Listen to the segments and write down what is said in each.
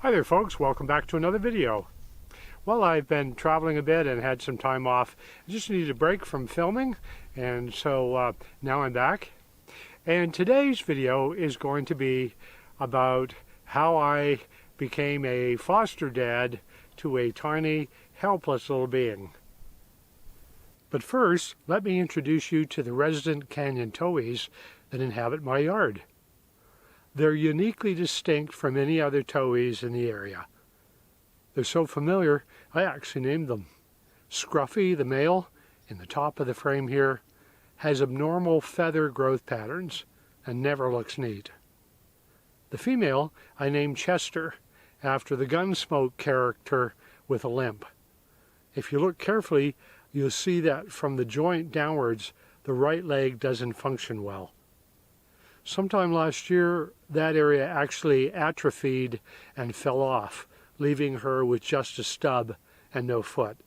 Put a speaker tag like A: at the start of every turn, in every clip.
A: Hi there folks, welcome back to another video. Well, I've been traveling a bit and had some time off. I just needed a break from filming, and so now I'm back. And today's video is going to be about how I became a foster dad to a tiny, helpless little being. But first, let me introduce you to the resident canyon towhees that inhabit my yard. They're uniquely distinct from any other towhees in the area. They're so familiar, I actually named them. Scruffy, the male, in the top of the frame here, has abnormal feather growth patterns and never looks neat. The female I named Chester, after the Gunsmoke character with a limp. If you look carefully, you'll see that from the joint downwards, the right leg doesn't function well. Sometime last year, that area actually atrophied and fell off, leaving her with just a stub and no foot.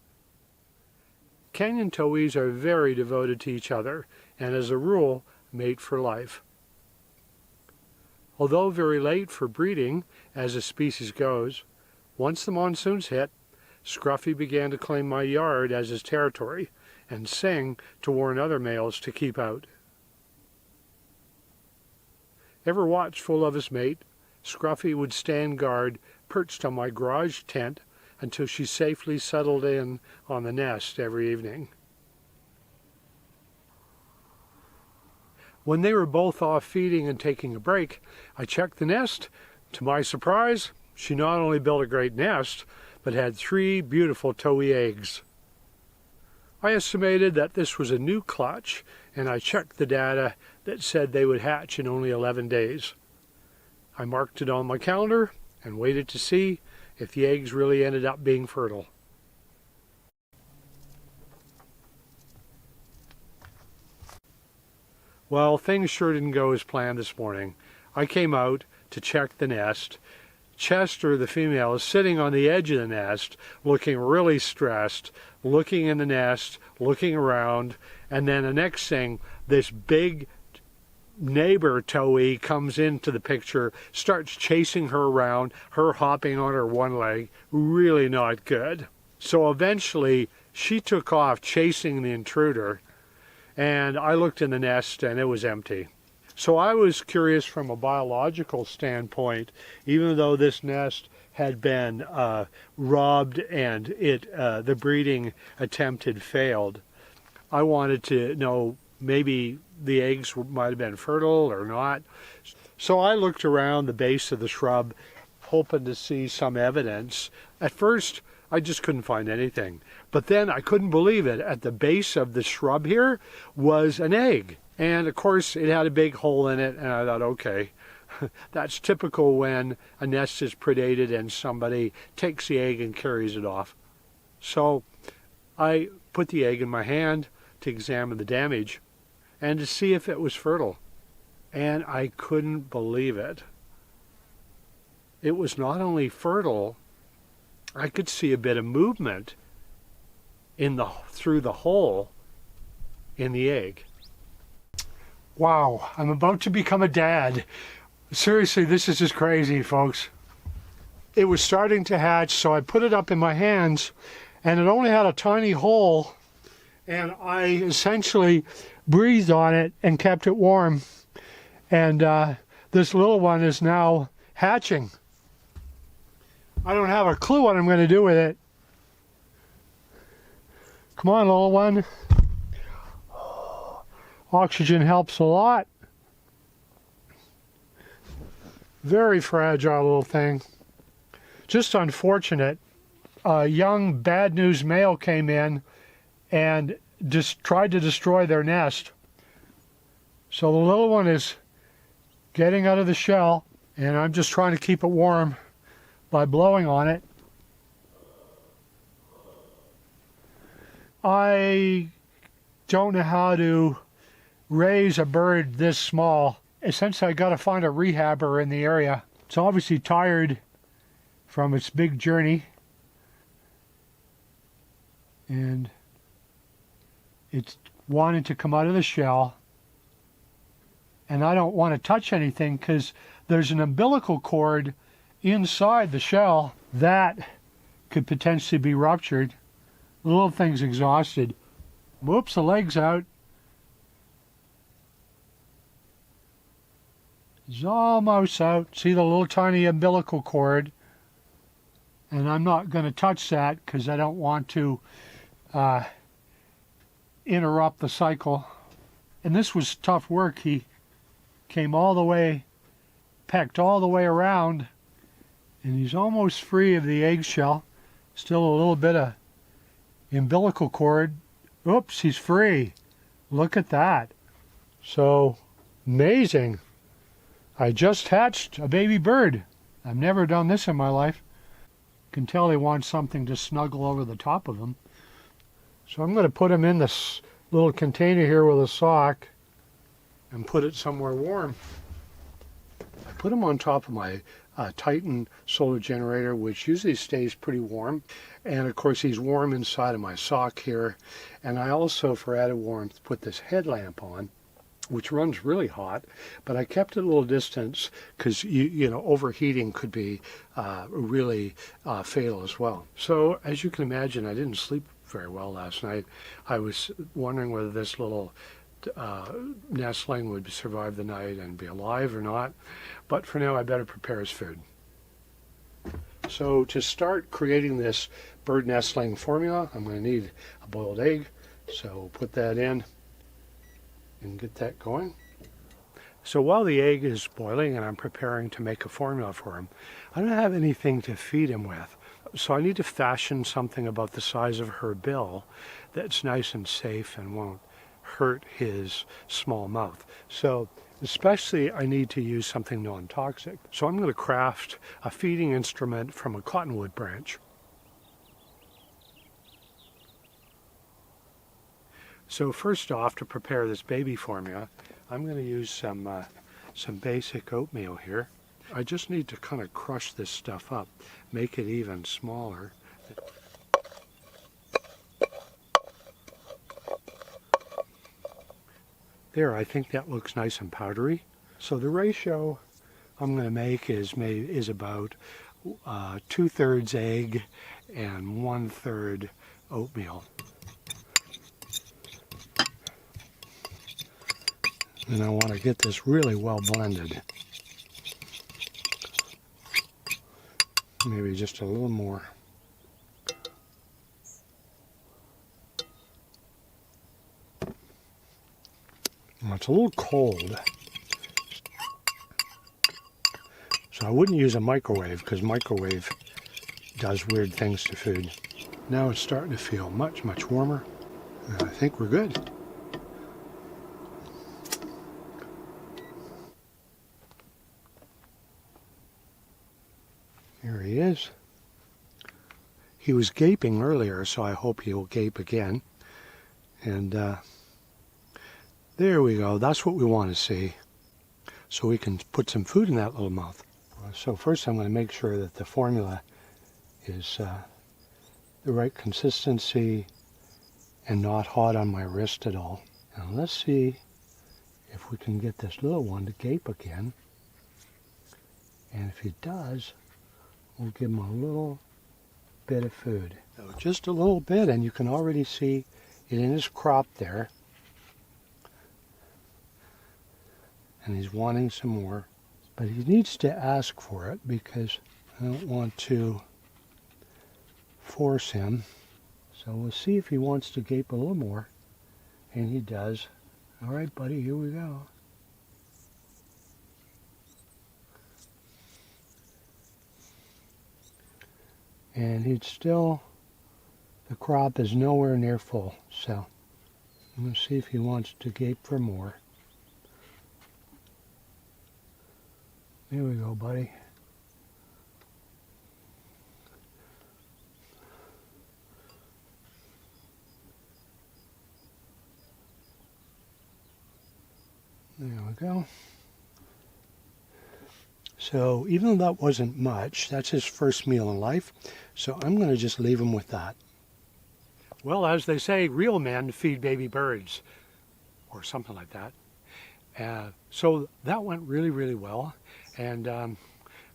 A: Canyon towhees are very devoted to each other and, as a rule, mate for life. Although very late for breeding, as the species goes, once the monsoons hit, Scruffy began to claim my yard as his territory and sing to warn other males to keep out. Ever watchful of his mate, Scruffy would stand guard perched on my garage tent until she safely settled in on the nest every evening. When they were both off feeding and taking a break, I checked the nest. To my surprise, she not only built a great nest, but had 3 beautiful towhee eggs. I estimated that this was a new clutch, and I checked the data that said they would hatch in only 11 days. I marked it on my calendar and waited to see if the eggs really ended up being fertile. Well, things sure didn't go as planned this morning. I came out to check the nest. Chester, the female, is sitting on the edge of the nest, looking really stressed, looking in the nest, looking around, and then the next thing, this big neighbor towhee comes into the picture, starts chasing her around, her hopping on her one leg, really not good. So eventually, she took off chasing the intruder, and I looked in the nest and it was empty. So I was curious from a biological standpoint, even though this nest had been robbed and the breeding attempt had failed, I wanted to know maybe the eggs might have been fertile or not. So I looked around the base of the shrub, hoping to see some evidence. At first, I just couldn't find anything. But then I couldn't believe it. At the base of the shrub here was an egg. And of course, it had a big hole in it, and I thought, okay, that's typical when a nest is predated and somebody takes the egg and carries it off. So I put the egg in my hand to examine the damage and to see if it was fertile. And I couldn't believe it. It was not only fertile, I could see a bit of movement through the hole in the egg. Wow, I'm about to become a dad. Seriously, this is just crazy, folks. It was starting to hatch, so I put it up in my hands, and it only had a tiny hole, and I essentially breathed on it and kept it warm. And this little one is now hatching. I don't have a clue what I'm going to do with it. Come on, little one. Oxygen helps a lot. Very fragile little thing. Just unfortunate. A young bad news male came in and just tried to destroy their nest. So the little one is getting out of the shell, and I'm just trying to keep it warm by blowing on it. I don't know how to raise a bird this small. Essentially, I got to find a rehabber in the area. It's obviously tired from its big journey, and it's wanting to come out of the shell. And I don't want to touch anything because there's an umbilical cord inside the shell, that could potentially be ruptured. The little thing's exhausted. Whoops, the leg's out. It's almost out. See the little tiny umbilical cord? And I'm not going to touch that because I don't want to interrupt the cycle. And this was tough work. He came all the way, pecked all the way around, and he's almost free of the eggshell. Still a little bit of umbilical cord. Oops, he's free. Look at that. So amazing. I just hatched a baby bird. I've never done this in my life. Can tell he wants something to snuggle over the top of him. So I'm going to put him in this little container here with a sock and put it somewhere warm. I put him on top of my Titan solar generator, which usually stays pretty warm. And of course he's warm inside of my sock here. And I also, for added warmth, put this headlamp on, which runs really hot, but I kept it a little distance because you know, overheating could be really fatal as well. So as you can imagine, I didn't sleep very well last night. I was wondering whether this little nestling would survive the night and be alive or not, but for now I better prepare his food. So to start creating this bird nestling formula, I'm going to need a boiled egg, so put that in and get that going. So while the egg is boiling and I'm preparing to make a formula for him, I don't have anything to feed him with. So I need to fashion something about the size of her bill that's nice and safe and won't hurt his small mouth. So especially I need to use something non-toxic. So I'm going to craft a feeding instrument from a cottonwood branch. So first off, to prepare this baby formula, I'm going to use some basic oatmeal here. I just need to kind of crush this stuff up, make it even smaller. There, I think that looks nice and powdery. So the ratio I'm going to make is about 2/3 egg and 1/3 oatmeal. And I want to get this really well blended. Maybe just a little more. Well, it's a little cold. So I wouldn't use a microwave because microwave does weird things to food. Now it's starting to feel much, much warmer. And I think we're good. Here he is. He was gaping earlier, so I hope he'll gape again. And there we go. That's what we want to see. So we can put some food in that little mouth. So first I'm going to make sure that the formula is the right consistency and not hot on my wrist at all. Now let's see if we can get this little one to gape again. And if he does, we'll give him a little bit of food. So just a little bit, and you can already see it in his crop there. And he's wanting some more. But he needs to ask for it because I don't want to force him. So we'll see if he wants to gape a little more. And he does. All right, buddy, here we go. And he's still, the crop is nowhere near full. So I'm going to see if he wants to gape for more. Here we go, buddy. There we go. So even though that wasn't much, that's his first meal in life. So I'm going to just leave him with that. Well, as they say, real men feed baby birds, or something like that. So that went really, really well. And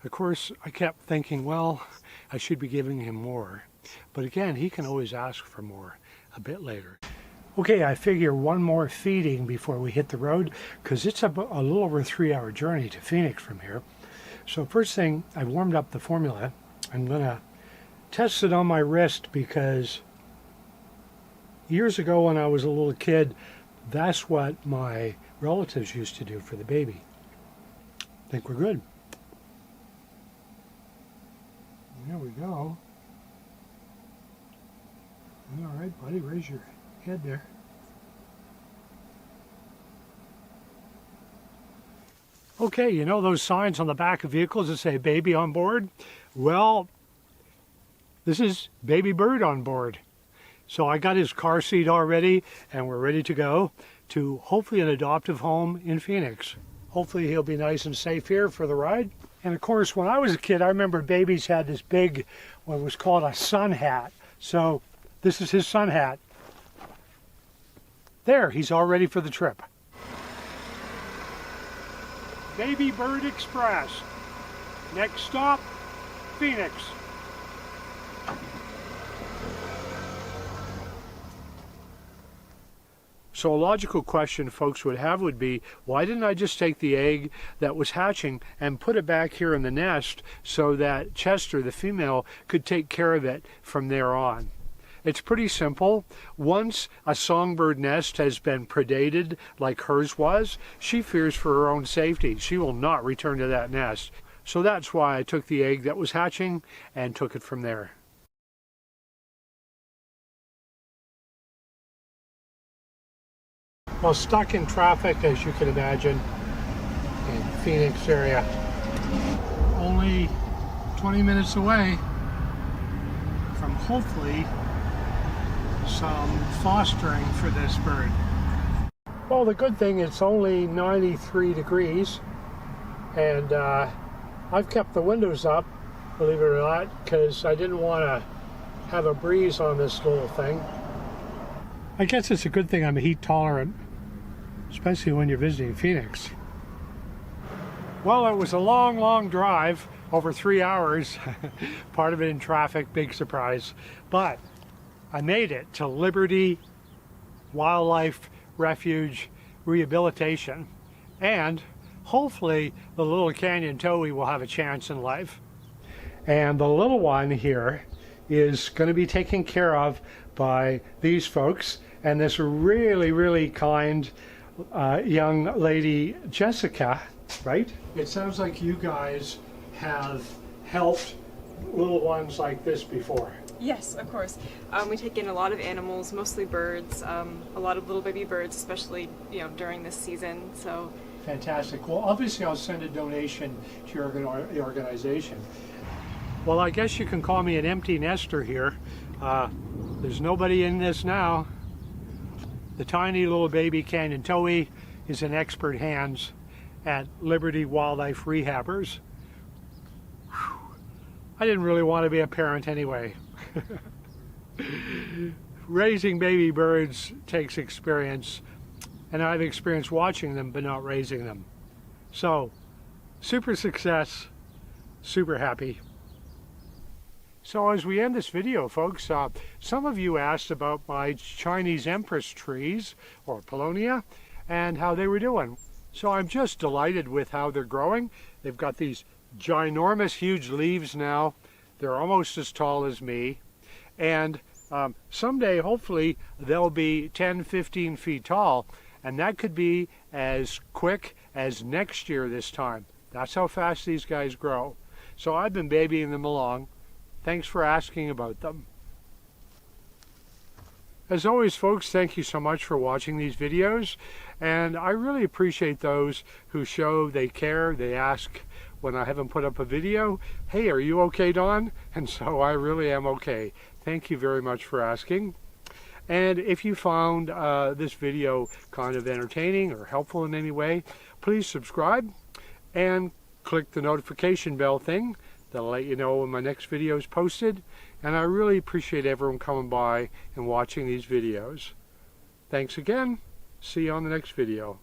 A: Of course, I kept thinking, well, I should be giving him more. But again, he can always ask for more a bit later. Okay, I figure one more feeding before we hit the road, because it's a little over a 3-hour journey to Phoenix from here. So first thing, I warmed up the formula. I'm going to test it on my wrist because years ago when I was a little kid, that's what my relatives used to do for the baby. I think we're good. There we go. All right, buddy, raise your head there. Okay, you know those signs on the back of vehicles that say baby on board? Well, this is baby bird on board. So I got his car seat already and we're ready to go to hopefully an adoptive home in Phoenix. Hopefully he'll be nice and safe here for the ride. And of course, when I was a kid, I remember babies had this big, what was called a sun hat. So this is his sun hat. There, he's all ready for the trip. Baby Bird Express. Next stop, Phoenix. So a logical question folks would have would be, why didn't I just take the egg that was hatching and put it back here in the nest so that Chester, the female, could take care of it from there on? It's pretty simple. Once a songbird nest has been predated like hers was, she fears for her own safety. She will not return to that nest. So that's why I took the egg that was hatching and took it from there. Well, stuck in traffic, as you can imagine, in Phoenix area. Only 20 minutes away from hopefully some fostering for this bird. Well, the good thing, it's only 93 degrees and I've kept the windows up, believe it or not, because I didn't want to have a breeze on this little thing. I guess it's a good thing I'm heat tolerant, especially when you're visiting Phoenix. Well, it was a long drive, over 3 hours, part of it in traffic, big surprise, but I made it to Liberty Wildlife Refuge Rehabilitation, and hopefully the little canyon towhee will have a chance in life. And the little one here is going to be taken care of by these folks and this really kind young lady, Jessica, right? It sounds like you guys have helped little ones like this before.
B: Yes, of course. We take in a lot of animals, mostly birds, a lot of little baby birds, especially during this season. So
A: fantastic. Well, obviously I'll send a donation to your organization. Well, I guess you can call me an empty nester here. There's nobody in this now. The tiny little baby canyon towhee is in expert hands at Liberty Wildlife Rehabers. I didn't really want to be a parent anyway. Raising baby birds takes experience, and I've experienced watching them but not raising them. So, super success, super happy. So as we end this video, folks, some of you asked about my Chinese Empress trees, or Paulownia, and how they were doing. So I'm just delighted with how they're growing. They've got these ginormous, huge leaves now. They're almost as tall as me. And someday, hopefully, they'll be 10, 15 feet tall. And that could be as quick as next year this time. That's how fast these guys grow. So I've been babying them along. Thanks for asking about them. As always, folks, thank you so much for watching these videos. And I really appreciate those who show they care, they ask when I haven't put up a video, hey, are you okay, Don? And so I really am okay. Thank you very much for asking. And if you found this video kind of entertaining or helpful in any way, please subscribe and click the notification bell thing. That'll let you know when my next video is posted. And I really appreciate everyone coming by and watching these videos. Thanks again. See you on the next video.